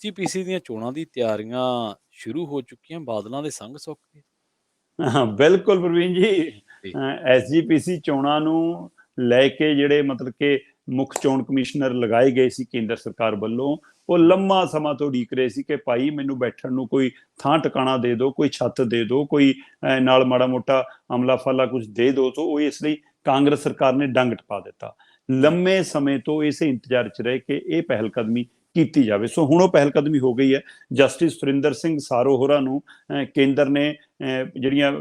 SGPC ਦੀਆਂ ਚੋਣਾਂ ਦੀ ਤਿਆਰੀਆਂ ਸ਼ੁਰੂ ਹੋ ਚੁੱਕੀਆਂ, ਬਾਦਲਾਂ ਦੇ ਸੰਗ ਸੁੱਕ ਗਏ। ਹਾਂ ਬਿਲਕੁਲ ਪ੍ਰਵੀਨ ਜੀ। ਜੀ। ਐਸਜੀਪੀਸੀ ਚੋਣਾਂ ਨੂੰ ਲੈ ਕੇ ਜਿਹੜੇ ਮਤਲਬ ਕਿ ਮੁੱਖ ਚੋਣ ਕਮਿਸ਼ਨਰ ਲਗਾਏ ਗਏ ਸੀ ਕੇਂਦਰ ਸਰਕਾਰ ਵੱਲੋਂ, ਉਹ ਲੰਮਾ ਸਮਾਂ ਤੋਂ ਉਡੀਕ ਰਹੇ ਸੀ ਕਿ ਭਾਈ ਮੈਨੂੰ ਬੈਠਣ ਨੂੰ ਕੋਈ ਥਾਂ ਟਿਕਾਣਾ ਦੇ ਦਿਓ, ਕੋਈ ਛੱਤ ਦੇ ਦਿਓ, ਕੋਈ ਨਾਲ ਮਾੜਾ ਮੋਟਾ ਅਮਲਾ ਫਾਲਾ ਕੁਝ ਦੇ ਦਿਓ। ਤਾਂ ਉਹ ਇਸ ਲਈ ਕਾਂਗਰਸ ਸਰਕਾਰ ਨੇ ਡੰਗ ਟਪਾ ਦਿੱਤਾ। ਲੰਮੇ ਸਮੇਂ ਤੋਂ ਇਸੇ ਇੰਤਜ਼ਾਰ 'ਚ ਰਹੇ ਕਿ ਇਹ ਪਹਿਲ ਕਦਮੀ ਕੀਤੀ ਜਾਵੇ। ਸੋ ਹੁਣ ਉਹ ਪਹਿਲ ਕਦਮੀ ਹੋ ਗਈ ਹੈ। ਜਸਟਿਸ ਸੁਰਿੰਦਰ ਸਿੰਘ ਸਾਰੋ ਹੋਰਾਂ ਨੂੰ ਕੇਂਦਰ ਨੇ ਜਿਹੜੀਆਂ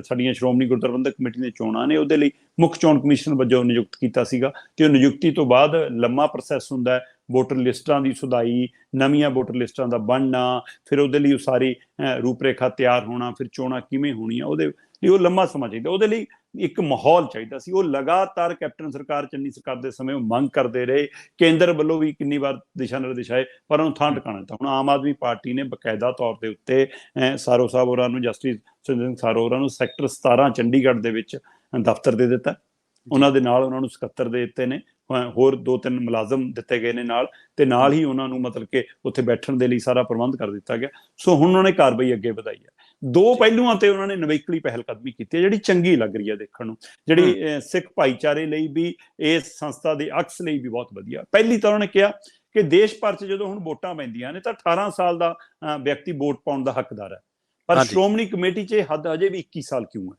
ਸਾਡੀਆਂ ਸ਼੍ਰੋਮਣੀ ਗੁਰਦੁਆਰਾ ਪ੍ਰਬੰਧਕ ਕਮੇਟੀ ਦੀਆਂ ਚੋਣਾਂ ਨੇ ਉਹਦੇ ਲਈ ਮੁੱਖ ਚੋਣ ਕਮਿਸ਼ਨ ਵਜੋਂ ਨਿਯੁਕਤ ਕੀਤਾ ਸੀਗਾ। ਤੇ ਉਹ ਨਿਯੁਕਤੀ ਤੋਂ ਬਾਅਦ ਲੰਮਾ ਪ੍ਰੋਸੈਸ ਹੁੰਦਾ ਹੈ, ਵੋਟਰ ਲਿਸਟਾਂ ਦੀ ਸੁਧਾਈ, ਨਵੀਆਂ ਵੋਟਰ ਲਿਸਟਾਂ ਦਾ ਬਣਨਾ, ਫਿਰ ਉਹਦੇ ਲਈ ਉਹ ਸਾਰੀ ਰੂਪਰੇਖਾ ਤਿਆਰ ਹੋਣਾ, ਫਿਰ ਚੋਣਾਂ ਕਿਵੇਂ ਹੋਣੀਆਂ, ਉਹਦੇ ਲਈ ਉਹ ਲੰਮਾ ਸਮਾਂ ਚਾਹੀਦਾ। ਉਹਦੇ ਲਈ ਇੱਕ ਮਾਹੌਲ ਚਾਹੀਦਾ ਸੀ। ਉਹ ਲਗਾਤਾਰ ਕੈਪਟਨ ਸਰਕਾਰ, ਚੰਨੀ ਸਰਕਾਰ ਦੇ ਸਮੇਂ ਉਹ ਮੰਗ ਕਰਦੇ ਰਹੇ, ਕੇਂਦਰ ਵੱਲੋਂ ਵੀ ਕਿੰਨੀ ਵਾਰ ਦਿਸ਼ਾ ਨਿਰਦੇਸ਼ ਆਏ, ਪਰ ਉਹਨੂੰ ਥਾਂ ਟਿਕਾਣਾ ਦਿੱਤਾ। ਹੁਣ ਆਮ ਆਦਮੀ ਪਾਰਟੀ ਨੇ ਬਕਾਇਦਾ ਤੌਰ ਦੇ ਉੱਤੇ ਸਾਰੋ ਸਾਹਿਬ ਹੋਰਾਂ ਨੂੰ, ਜਸਟਿਸ ਸੁਰਿੰਦਰ ਸਿੰਘ ਸਾਰੋ ਹੋਰਾਂ ਨੂੰ ਸੈਕਟਰ 17 ਚੰਡੀਗੜ੍ਹ ਦੇ ਵਿੱਚ ਦਫ਼ਤਰ ਦੇ ਦਿੱਤਾ। ਉਹਨਾਂ ਦੇ ਨਾਲ ਉਹਨਾਂ ਨੂੰ ਸਕੱਤਰ ਦੇ ਦਿੱਤੇ ਨੇ, ਹੋਰ 2-3 ਮੁਲਾਜ਼ਮ ਦਿੱਤੇ ਗਏ ਨੇ ਨਾਲ, ਤੇ ਨਾਲ ਹੀ ਉਹਨਾਂ ਨੂੰ ਮਤਲਬ ਕਿ ਉੱਥੇ ਬੈਠਣ ਦੇ ਲਈ ਸਾਰਾ ਪ੍ਰਬੰਧ ਕਰ ਦਿੱਤਾ ਗਿਆ। ਸੋ ਹੁਣ ਉਹਨਾਂ ਨੇ ਕਾਰਵਾਈ ਅੱਗੇ ਵਧਾਈ ਹੈ। ਦੋ ਪਹਿਲੂਆਂ ਤੇ ਉਹਨਾਂ ਨੇ ਨਵੇਕਲੀ ਪਹਿਲ ਕਦਮੀ ਕੀਤੀ ਹੈ ਜਿਹੜੀ ਚੰਗੀ ਲੱਗ ਰਹੀ ਹੈ ਦੇਖਣ ਨੂੰ, ਜਿਹੜੀ ਸਿੱਖ ਭਾਈਚਾਰੇ ਲਈ ਵੀ, ਇਸ ਸੰਸਥਾ ਦੇ ਅਕਸ ਲਈ ਵੀ ਬਹੁਤ ਵਧੀਆ। ਪਹਿਲੀ ਤਾਂ ਉਹਨਾਂ ਨੇ ਕਿਹਾ ਕਿ ਦੇਸ਼ ਭਰ 'ਚ ਜਦੋਂ ਹੁਣ ਵੋਟਾਂ ਪੈਂਦੀਆਂ ਨੇ ਤਾਂ 18 ਸਾਲ ਦਾ ਵਿਅਕਤੀ ਵੋਟ ਪਾਉਣ ਦਾ ਹੱਕਦਾਰ ਹੈ, ਪਰ ਸ਼੍ਰੋਮਣੀ ਕਮੇਟੀ 'ਚ ਇਹ ਹੱਦ ਅਜੇ ਵੀ 21 ਸਾਲ ਕਿਉਂ ਹੈ?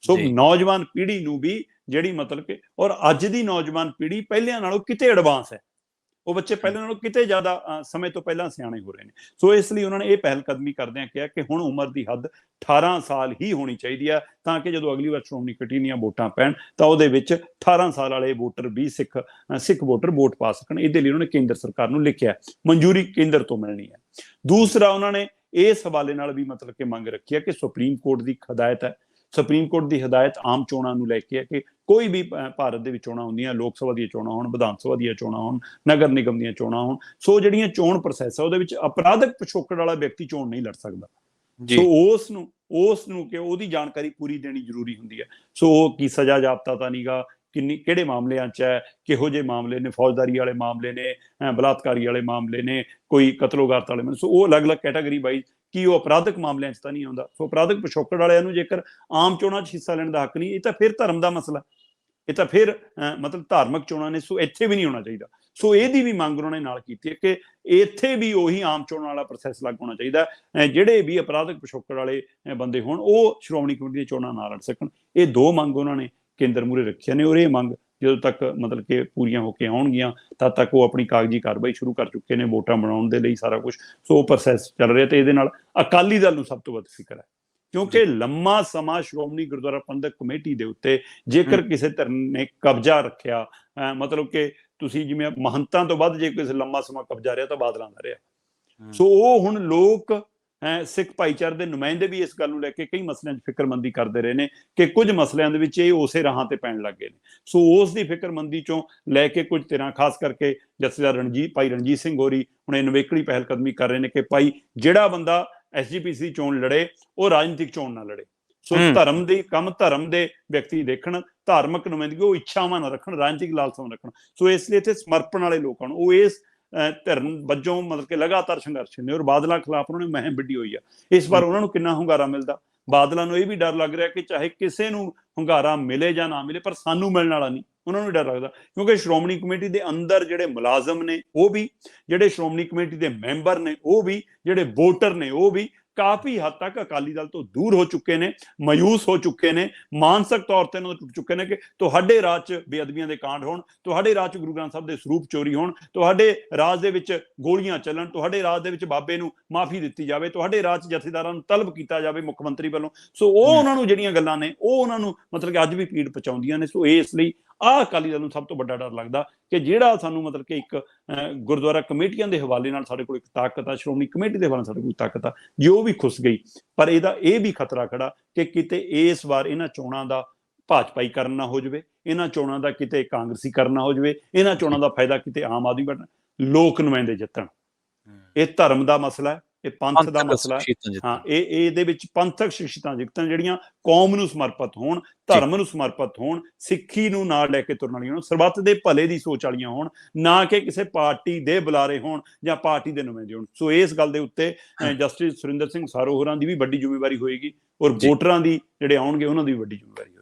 ਸੋ ਨੌਜਵਾਨ ਪੀੜ੍ਹੀ ਨੂੰ ਵੀ ਜਿਹੜੀ ਮਤਲਬ ਕਿ, ਔਰ ਅੱਜ ਦੀ ਨੌਜਵਾਨ ਪੀੜ੍ਹੀ ਪਹਿਲਿਆਂ ਨਾਲੋਂ ਕਿਤੇ ਐਡਵਾਂਸ ਹੈ। ਉਹ ਬੱਚੇ ਪਹਿਲਾਂ ਨਾਲੋਂ ਕਿਤੇ ਜ਼ਿਆਦਾ ਸਮੇਂ ਤੋਂ ਪਹਿਲਾਂ ਸਿਆਣੇ ਹੋ ਰਹੇ ਨੇ। ਸੋ ਇਸ ਲਈ ਉਹਨਾਂ ਨੇ ਇਹ ਪਹਿਲ ਕਦਮੀ ਕਰਦਿਆਂ ਕਿਹਾ ਕਿ ਹੁਣ ਉਮਰ ਦੀ ਹੱਦ 18 ਸਾਲ ਹੀ ਹੋਣੀ ਚਾਹੀਦੀ ਹੈ, ਤਾਂ ਕਿ ਜਦੋਂ ਅਗਲੀ ਵਾਰ ਸ਼੍ਰੋਮਣੀ ਕਮੇਟੀ ਦੀਆਂ ਵੋਟਾਂ ਪੈਣ ਤਾਂ ਉਹਦੇ ਵਿੱਚ 18 ਸਾਲ ਵਾਲੇ ਵੋਟਰ ਵੀ ਸਿੱਖ ਵੋਟਰ ਵੋਟ ਪਾ ਸਕਣ। ਇਹਦੇ ਲਈ ਉਹਨਾਂ ਨੇ ਕੇਂਦਰ ਸਰਕਾਰ ਨੂੰ ਲਿਖਿਆ, ਮਨਜ਼ੂਰੀ ਕੇਂਦਰ ਤੋਂ ਮਿਲਣੀ ਹੈ। ਦੂਸਰਾ, ਉਹਨਾਂ ਨੇ ਇਸ ਹਵਾਲੇ ਨਾਲ ਵੀ ਮਤਲਬ ਕਿ ਮੰਗ ਰੱਖੀ ਹੈ ਕਿ ਸੁਪਰੀਮ ਕੋਰਟ ਦੀ ਹਦਾਇਤ ਹੈ, ਸੁਪਰੀਮ ਕੋਰਟ ਦੀ ਹਦਾਇਤ ਆਮ ਚੋਣਾਂ ਨੂੰ ਲੈ ਕੇ ਹੈ ਕਿ ਕੋਈ ਵੀ ਭਾਰਤ ਦੇ ਵਿੱਚ ਚੋਣਾਂ ਹੁੰਦੀਆਂ, ਲੋਕ ਸਭਾ ਦੀਆਂ ਚੋਣਾਂ ਹੋਣ, ਵਿਧਾਨ ਸਭਾ ਦੀਆਂ ਚੋਣਾਂ ਹੋਣ, ਨਗਰ ਨਿਗਮ ਦੀਆਂ ਚੋਣਾਂ ਹੋਣ, ਸੋ ਜਿਹੜੀਆਂ ਚੋਣ ਪ੍ਰੋਸੈਸ ਹੈ ਉਹਦੇ ਵਿੱਚ ਅਪਰਾਧਕ ਪਿਛੋਕੜ ਵਾਲਾ ਵਿਅਕਤੀ ਚੋਣ ਨਹੀਂ ਲੜ ਸਕਦਾ। ਸੋ ਉਸ ਨੂੰ ਕਿ ਉਹਦੀ ਜਾਣਕਾਰੀ ਪੂਰੀ ਦੇਣੀ ਜ਼ਰੂਰੀ ਹੁੰਦੀ ਹੈ। ਸੋ ਉਹ ਕੀ ਸਜ਼ਾ ਜਾਬਤਾ ਤਾਂ ਨੀਗਾ, ਕਿਹੜੇ ਮਾਮਲਿਆਂ 'ਚ ਹੈ, ਕਿਹੋ ਜਿਹੇ ਮਾਮਲੇ ਨੇ, ਫੌਜਦਾਰੀ ਵਾਲੇ ਮਾਮਲੇ ਨੇ, ਬਲਾਤਕਾਰੀ ਵਾਲੇ ਮਾਮਲੇ ਨੇ, ਕੋਈ ਕਤਲੋਗਾਰਤ ਵਾਲੇ ਮਾਮਲੇ। ਸੋ ਉਹ ਅਲੱਗ-ਅਲੱਗ ਕੈਟਾਗਰੀ ਵਾਈਜ਼, ਕੀ ਉਹ ਅਪਰਾਧਕ ਮਾਮਲਿਆਂ 'ਚ ਤਾਂ ਨਹੀਂ ਆਉਂਦਾ। ਸੋ ਅਪਰਾਧਕ ਪਿਛੋਕੜ ਵਾਲਿਆਂ ਨੂੰ ਜੇਕਰ ਆਮ ਚੋਣਾਂ 'ਚ ਹਿੱਸਾ ਲੈਣ ਦਾ ਹੱਕ ਨਹੀਂ, ਇਹ ਤਾਂ ਫਿਰ ਧਰਮ ਦਾ ਮਸਲਾ, ਇਹ ਤਾਂ ਫਿਰ ਮਤਲਬ ਧਾਰਮਿਕ ਚੋਣਾਂ ਨੇ। ਸੋ ਇੱਥੇ ਵੀ ਨਹੀਂ ਹੋਣਾ ਚਾਹੀਦਾ। ਸੋ ਇਹਦੀ ਵੀ ਮੰਗ ਉਹਨਾਂ ਨੇ ਨਾਲ ਕੀਤੀ ਹੈ ਕਿ ਇੱਥੇ ਵੀ ਉਹੀ ਆਮ ਚੋਣਾਂ ਵਾਲਾ ਪ੍ਰੋਸੈਸ ਲਾਗੂ ਹੋਣਾ ਚਾਹੀਦਾ। ਜਿਹੜੇ ਵੀ ਅਪਰਾਧਕ ਪਿਛੋਕੜ ਵਾਲੇ ਬੰਦੇ ਹੋਣ ਉਹ ਸ਼੍ਰੋਮਣੀ ਕਮੇਟੀ ਦੀਆਂ ਚੋਣਾਂ ਨਾ ਲੜ ਸਕਣ। ਇਹ ਦੋ ਮੰਗ ਉਹਨਾਂ ਨੇ ਕੇਂਦਰ ਮੂਹਰੇ ਰੱਖੀਆਂ ਨੇ, ਔਰ ਇਹ ਮੰਗ ਜਦੋਂ ਤੱਕ ਮਤਲਬ ਕਿ ਪੂਰੀਆਂ ਹੋ ਕੇ ਆਉਣਗੀਆਂ ਤਦ ਤੱਕ ਉਹ ਆਪਣੀ ਕਾਗਜ਼ੀ ਕਾਰਵਾਈ ਸ਼ੁਰੂ ਕਰ ਚੁੱਕੇ ਨੇ, ਵੋਟਾਂ ਬਣਾਉਣ ਦੇ ਲਈ ਸਾਰਾ ਕੁਝ। ਸੋ ਉਹ ਪ੍ਰੋਸੈਸ ਚੱਲ ਰਿਹਾ ਤੇ ਇਹਦੇ ਨਾਲ ਅਕਾਲੀ ਦਲ ਨੂੰ ਸਭ ਤੋਂ ਵੱਧ ਫਿਕਰ ਹੈ, ਕਿਉਂਕਿ ਲੰਮਾ ਸਮਾਂ ਸ਼੍ਰੋਮਣੀ ਗੁਰਦੁਆਰਾ ਪ੍ਰਬੰਧਕ ਕਮੇਟੀ ਦੇ ਉੱਤੇ ਜੇਕਰ ਕਿਸੇ ਧਿਰ ਨੇ ਕਬਜ਼ਾ ਰੱਖਿਆ, ਮਤਲਬ ਕਿ ਤੁਸੀਂ ਜਿਵੇਂ ਮਹੰਤਾਂ ਤੋਂ ਵੱਧ ਜੇ ਕਿਸੇ ਲੰਮਾ ਸਮਾਂ ਕਬਜ਼ਾ ਰਿਹਾ ਤਾਂ ਬਾਦਲਾਂ ਦਾ ਰਿਹਾ। ਸੋ ਉਹ ਹੁਣ ਲੋਕ, ਸਿੱਖ ਭਾਈਚਾਰੇ ਦੇ ਨੁਮਾਇੰਦੇ ਵੀ ਇਸ ਗੱਲ ਨੂੰ ਲੈ ਕੇ ਕਈ ਮਸਲਿਆਂ 'ਚ ਫਿਕਰਮੰਦੀ ਕਰਦੇ ਰਹੇ ਨੇ ਕਿ ਕੁਝ ਮਸਲਿਆਂ ਦੇ ਵਿੱਚ ਇਹ ਉਸੇ ਰਾਹਾਂ ਤੇ ਪੈਣ ਲੱਗ ਗਏ ਨੇ। ਸੋ ਉਸ ਦੀ ਫਿਕਰਮੰਦੀ 'ਚੋਂ ਲੈ ਕੇ ਕੁਝ ਧਿਰਾਂ, ਖਾਸ ਕਰਕੇ ਜਥੇਦਾਰ ਭਾਈ ਰਣਜੀਤ ਸਿੰਘ ਹੋਰੀ ਹੁਣ ਇਹ ਨਵੇਕਲੀ ਪਹਿਲ ਕਦਮੀ ਕਰ ਰਹੇ ਨੇ ਕਿ ਭਾਈ ਜਿਹੜਾ ਬੰਦਾ ਐਸਜੀਪੀਸੀ ਚੋਣ ਲੜੇ ਉਹ ਰਾਜਨੀਤਿਕ ਚੋਣ ਨਾ ਲੜੇ। ਸੋ ਧਰਮ ਦੇ ਵਿਅਕਤੀ ਦੇਖਣ, ਧਾਰਮਿਕ ਨੁਮਾਇੰਦਗੀ ਉਹ ਇੱਛਾਵਾਂ ਨਾ ਰੱਖਣ, ਰਾਜਨੀਤਿਕ ਲਾਲਸਾਵਾਂ ਰੱਖਣ। ਸੋ ਇਸ ਲਈ ਇੱਥੇ ਸਮਰਪਣ ਵਾਲੇ ਲੋਕਾਂ ਨੂੰ ਉਹ ਇਸ ਧਿਰਨ ਵਜੋਂ ਮਤਲਬ ਕਿ ਲਗਾਤਾਰ ਸੰਘਰਸ਼ ਨੇ, ਔਰ ਬਾਦਲਾਂ ਖਿਲਾਫ ਉਹਨਾਂ ਨੇ ਮੁਹਿੰਮ ਵਿੱਢੀ ਹੋਈ ਆ। ਇਸ ਵਾਰ ਉਹਨਾਂ ਨੂੰ ਕਿੰਨਾ ਹੁੰਗਾਰਾ ਮਿਲਦਾ? ਬਾਦਲਾਂ ਨੂੰ ਇਹ ਵੀ ਡਰ ਲੱਗ ਰਿਹਾ ਕਿ ਚਾਹੇ ਕਿਸੇ ਨੂੰ ਹੁੰਗਾਰਾ ਮਿਲੇ ਜਾਂ ਨਾ ਮਿਲੇ, ਪਰ ਸਾਨੂੰ ਮਿਲਣ ਵਾਲਾ ਨਹੀਂ। ਉਹਨਾਂ ਨੂੰ ਡਰ ਲੱਗਦਾ ਕਿਉਂਕਿ ਸ਼੍ਰੋਮਣੀ ਕਮੇਟੀ ਦੇ ਅੰਦਰ ਜਿਹੜੇ ਮੁਲਾਜ਼ਮ ਨੇ ਉਹ ਵੀ, ਜਿਹੜੇ ਸ਼੍ਰੋਮਣੀ ਕਮੇਟੀ ਦੇ ਮੈਂਬਰ ਨੇ ਉਹ ਵੀ, ਜਿਹੜੇ ਵੋਟਰ ਨੇ ਉਹ ਵੀ ਕਾਫੀ ਹੱਦ ਤੱਕ ਅਕਾਲੀ ਦਲ ਤੋਂ ਦੂਰ ਹੋ ਚੁੱਕੇ ਨੇ, ਮਾਯੂਸ ਹੋ ਚੁੱਕੇ ਨੇ, ਮਾਨਸਿਕ ਤੌਰ ਤੇ ਉਹਨਾਂ ਤੋਂ ਟੁੱਟ ਚੁੱਕੇ ਨੇ ਕਿ ਤੁਹਾਡੇ ਰਾਜ 'ਚ ਬੇਅਦਬੀਆਂ ਦੇ ਕਾਂਡ ਹੋਣ, ਤੁਹਾਡੇ ਰਾਜ 'ਚ ਗੁਰੂ ਗ੍ਰੰਥ ਸਾਹਿਬ ਦੇ ਸਰੂਪ ਚੋਰੀ ਹੋਣ, ਤੁਹਾਡੇ ਰਾਜ ਦੇ ਵਿੱਚ ਗੋਲੀਆਂ ਚੱਲਣ, ਤੁਹਾਡੇ ਰਾਜ ਦੇ ਵਿੱਚ ਬਾਬੇ ਨੂੰ ਮਾਫੀ ਦਿੱਤੀ ਜਾਵੇ, ਤੁਹਾਡੇ ਰਾਜ 'ਚ ਜਥੇਦਾਰਾਂ ਨੂੰ ਤਲਬ ਕੀਤਾ ਜਾਵੇ ਮੁੱਖ ਮੰਤਰੀ ਵੱਲੋਂ। ਸੋ ਉਹ ਉਹਨਾਂ ਨੂੰ ਜਿਹੜੀਆਂ ਗੱਲਾਂ ਨੇ ਉਹ ਉਹਨਾਂ ਨੂੰ ਮਤਲਬ ਕਿ ਅੱਜ ਵੀ ਪੀੜ ਪਹੁੰਚਾਉਂਦੀਆਂ ਨੇ। ਸੋ ਇਸ ਲਈ ਆਹ ਅਕਾਲੀ ਦਲ ਨੂੰ ਸਭ ਤੋਂ ਵੱਡਾ ਡਰ ਲੱਗਦਾ ਕਿ ਜਿਹੜਾ ਸਾਨੂੰ ਮਤਲਬ ਕਿ ਇੱਕ ਗੁਰਦੁਆਰਾ ਕਮੇਟੀਆਂ ਦੇ ਹਵਾਲੇ ਨਾਲ ਸਾਡੇ ਕੋਲ ਇੱਕ ਤਾਕਤ ਆ, ਸ਼੍ਰੋਮਣੀ ਕਮੇਟੀ ਦੇ ਹਵਾਲੇ ਸਾਡੇ ਕੋਲ ਤਾਕਤ ਆ, ਜੇ ਉਹ ਵੀ ਖੁੱਸ ਗਈ, ਪਰ ਇਹਦਾ ਇਹ ਵੀ ਖਤਰਾ ਖੜਾ ਕਿ ਕਿਤੇ ਇਸ ਵਾਰ ਇਹਨਾਂ ਚੋਣਾਂ ਦਾ ਭਾਜਪਾਈ ਕਰਨ ਨਾ ਹੋ ਜਾਵੇ, ਇਹਨਾਂ ਚੋਣਾਂ ਦਾ ਕਿਤੇ ਕਾਂਗਰਸੀ ਕਰਨ ਨਾ ਹੋ ਜਾਵੇ, ਇਹਨਾਂ ਚੋਣਾਂ ਦਾ ਫਾਇਦਾ ਕਿਤੇ ਆਮ ਆਦਮੀ ਪਾਰਟੀ, ਲੋਕ ਨੁਮਾਇੰਦੇ ਜਿੱਤਣ। ਇਹ ਧਰਮ ਦਾ ਮਸਲਾ ਹੈ, ਇਹ ਪੰਥ ਦਾ ਪੰਥਕ ਮਸਲਾ ਹੈ। ਸ਼ਖਸੀਅਤਾਂ ਹਾਂ, ਜਿੱਤਾਂ। ਇਹਦੇ ਵਿੱਚ ਪੰਥਕ ਸ਼ਖਸੀਅਤਾਂ ਜਿੱਤਾਂ ਜਿਹੜੀਆਂ ਕੌਮ ਨੂੰ ਸਮਰਪਿਤ ਹੋਣ, ਧਰਮ ਨੂੰ ਸਮਰਪਿਤ ਹੋਣ, ਸਿੱਖੀ ਨੂੰ ਨਾਲ ਲੈ ਕੇ ਤੁਰਨ ਵਾਲੀਆਂ ਹੋਣ, ਸਰਬੱਤ ਦੇ ਭਲੇ ਦੀ ਸੋਚ ਵਾਲੀਆਂ ਹੋਣ, ਨਾ ਕਿ ਕਿਸੇ ਪਾਰਟੀ ਦੇ ਬੁਲਾਰੇ ਹੋਣ ਜਾਂ ਪਾਰਟੀ ਦੇ ਨੁਮਾਇੰਦੇ ਹੋਣ। ਸੋ ਇਸ ਗੱਲ ਦੇ ਉੱਤੇ ਜਸਟਿਸ ਸੁਰਿੰਦਰ ਸਿੰਘ ਸਾਰੋ ਹੋਰਾਂ ਦੀ ਵੀ ਵੱਡੀ ਜ਼ਿੰਮੇਵਾਰੀ ਹੋਏਗੀ, ਔਰ ਜੀ। ਵੋਟਰਾਂ ਦੀ ਜਿਹੜੇ ਆਉਣਗੇ ਉਹਨਾਂ ਦੀ ਵੀ ਵੱਡੀ ਜ਼ਿੰਮੇਵਾਰੀ।